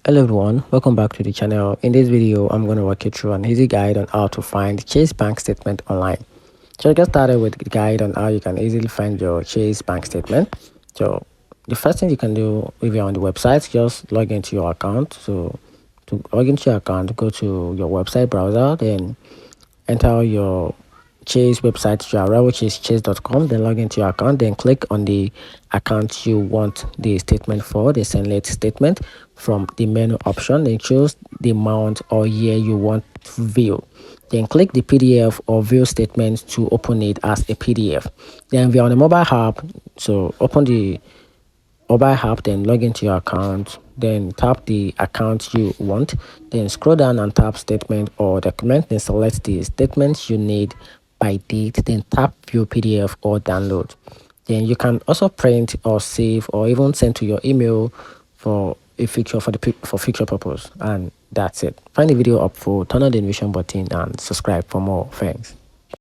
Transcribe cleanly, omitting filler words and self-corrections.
Hello everyone, welcome back to the channel. In this video, I'm going to walk you through an easy guide on how to find Chase bank statement online. So get started with the guide on how you can easily find your Chase bank statement. So the first thing you can do if you're on the website, just log into your account. So to log into your account, go to your website browser, then enter your Chase website URL, which is chase.com. Then log into your account, then click on the account you want the statement for, the select statement. From the menu option, then choose the amount or year you want to view. Then click the PDF or view statement to open it as a PDF. Then if you're on a mobile app, so open the mobile app, then log into your account, then tap the account you want, then scroll down and tap statement or document, then select the statements you need by date, then tap view PDF or download. Then you can also print or save or even send to your email for a future for future purpose. And that's it. Find the video helpful, turn on the notification button and subscribe for more. Thanks.